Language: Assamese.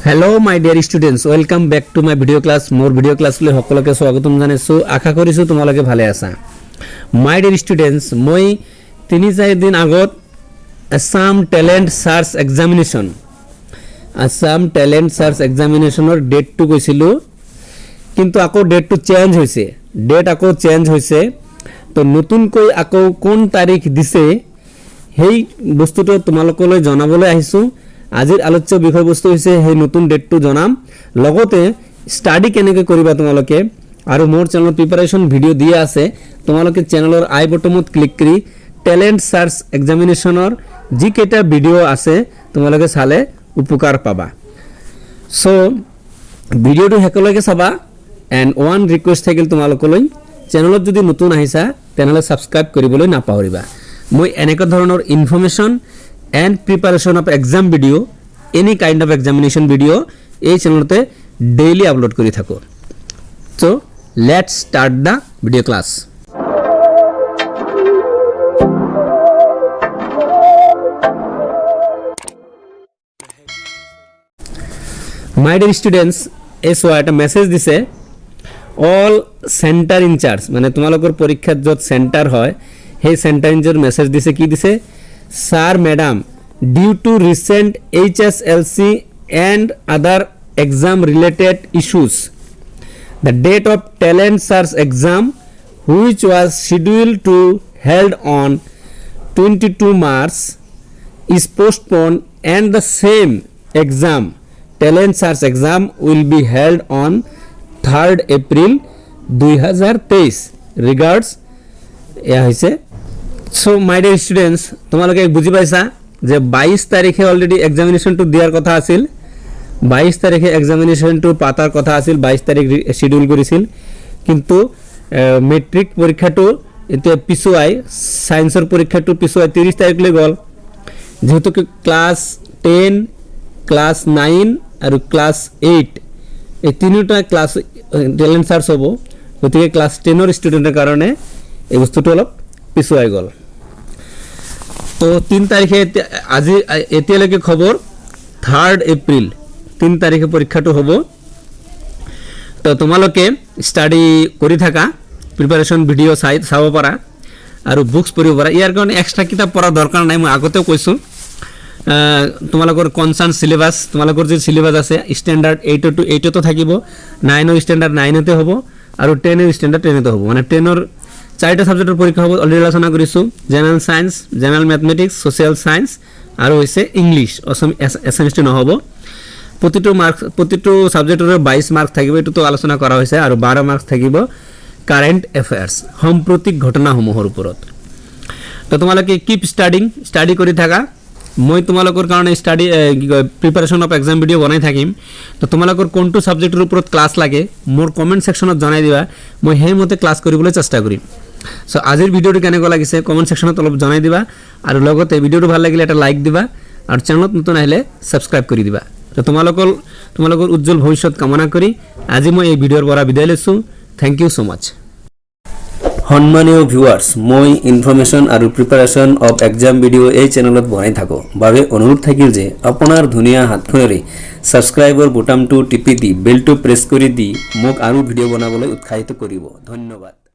Hello my dear students welcome back to my video class more video class ले সকলকে স্বাগতম জানাইছো আশা কৰিছো তোমালোকে ভালে আছা মাই ডিयर স্টুডেন্টস মই 3-4 দিন আগত assam talent search examinationৰ ডেট টু কৈছিলো কিন্তু আকৌ ডেট টু চেঞ্জ হৈছে তো নতুন কৈ আকৌ কোন তাৰিখ দিছে হেই বস্তুটো তোমালোকলৈ জনাবলৈ আহিছো আজিৰ আলোচ্য বিষয়বস্তু হৈছে হে নতুন ডেটটো জনাম লগতে স্টাডি কেনেকৈ কৰিবা তোমালোকে আৰু মোৰ চেনেলত প্ৰিপাৰেচন ভিডিও দিয়া আছে তোমালোকে চেনেলৰ আই বটনত ক্লিক কৰি ট্যালেন্ট সাৰ্চ এক্সামিনেশনৰ যি কেটা ভিডিও আছে তোমালোকে চালে উপকাৰ পাবা সো ভিডিওটো হেকলৈকে চাবা এন্ড ওয়ান ৰিকুৱেষ্ট থাকিল তোমালোকলৈ চেনেলত যদি নতুন আহিছা তেনেহলে সাবস্ক্ৰাইব কৰিবলৈ নাপাহৰিবা মই এনেকা ধৰণৰ information and preparation of exam video any kind of examination video এই চ্যানেলতে daily upload কৰি থাকো so let's start the video class my dear students এসো একটা মেসেজ দিছে all center in charge মানে তোমালোকৰ পৰীক্ষাত যত সেন্টাৰ হয় সেই সেন্টাৰ ইন চার্জ মেসেজ দিছে কি দিছে Sir, Madam, due to recent HSLC and other exam-related issues, the date of talent search exam, which was scheduled to held on 22 March, is postponed, and the same exam, talent search exam, will be held on 3rd April 2023. Regards, So my dear students তোমালোকে বুজি পাইছা যে 22 তাৰিখে অলৰেডি এক্সামিনেশন টু দিয়াৰ কথা আছিল 22 তাৰিখে এক্সামিনেশন টু পাতাৰ কথা আছিল 22 তাৰিখ শিডিউল কৰিছিল কিন্তু মেট্ৰিক পৰীক্ষাটো এতিয়া পিছুৱাই সায়েন্সৰ পৰীক্ষাটো পিছুৱাই 30 তাৰিখলৈ গল যেহেতু ক্লাস 10 ক্লাস 9 আৰু ক্লাস 8 এই তিনিটা ক্লাস ট্যালেন্ট সাৰ্চ হ'ব গতিকে ক্লাস 10 ৰ ষ্টুডেন্টৰ কাৰণে এই বস্তুটো অলপ পিছুৱাই গল তো 3 তাৰিখে আজি এতিয়ালৈকে খবৰ 3rd এপ্ৰিল 3 তাৰিখে পৰীক্ষাটো হ'ব তো তোমালোকে স্টাডি কৰি থাকা প্ৰিপাৰেচন ভিডিও চাব পাৰা আৰু বুকস পঢ়িব পাৰা ইয়াৰ কাৰণে এক্সট্ৰা কিতাপ পঢ়া দৰকাৰ নাই মই আগতেও কৈছো তোমালোকৰ কনসাৰ্ন সিলেবাস তোমালোকৰ যে সিলেবাস আছে স্ট্যান্ডাৰ্ড 8 টু 8 তো থাকিব 9 ৰ স্ট্যান্ডাৰ্ড 9 তে হ'ব আৰু 10 ৰ স্ট্যান্ডাৰ্ড 10 তে হ'ব মানে 10 ৰ চাৰিটা সাবজেক্টৰ পৰীক্ষা হ'ব অলৰেডি আলোচনা কৰিছো general science general mathematics social science আৰু হৈছে ইংলিশ এছএমএছটি নহব প্ৰতিটো সাবজেক্টৰ 22 মাৰ্ক থাকিব এটো তো আলোচনা কৰা হৈছে আৰু 12 মাৰ্ক থাকিব কাৰেন্ট এফেয়াৰ্স সাম্প্ৰতিক ঘটনাসমূহৰ ওপৰত তো তোমালোকে কিপ স্টাডি কৰি থাকা মই তোমালোকৰ কাৰণে study preparation of exam video বনাই থাকিম তো তোমালোকৰ কোনটো সাবজেক্টৰ ওপৰত ক্লাস লাগে মোৰ কমেন্ট সেকশনত জনাই দিবা মই হেই মতে ক্লাস কৰিবলৈ চেষ্টা কৰিম সো আজিৰ ভিডিওটো কেনেকৈ লাগিছে কমেন্ট সেকশনত অলপ জনাই দিবা আৰু লগতে ভিডিওটো ভাল লাগিলে এটা লাইক দিবা আৰু চেনেলত নতুন আহিলে সাবস্ক্ৰাইব কৰি দিবা তো তোমালোকৰ উজ্জ্বল ভৱিষ্যত কামনা কৰি আজি মই এই ভিডিওৰ পৰা বিদায় লৈছো থ্যাংক ইউ সো মাচ সম্মানীয় ভিউয়াৰ্স মই ইনফৰমেশন আৰু প্ৰিপাৰেচন অফ এক্সাম ভিডিও এই চেনেলত বনাই থাকো বাবে অনুৰোধ থাকিল যে আপোনাৰ ধুনিয়া হাতখনেৰে সাবস্ক্ৰাইবৰ বুটামটো টিপি দি বেলটো প্ৰেছ কৰি দি মোক আৰু ভিডিও বনাবলৈ উৎসাহিত কৰিব ধন্যবাদ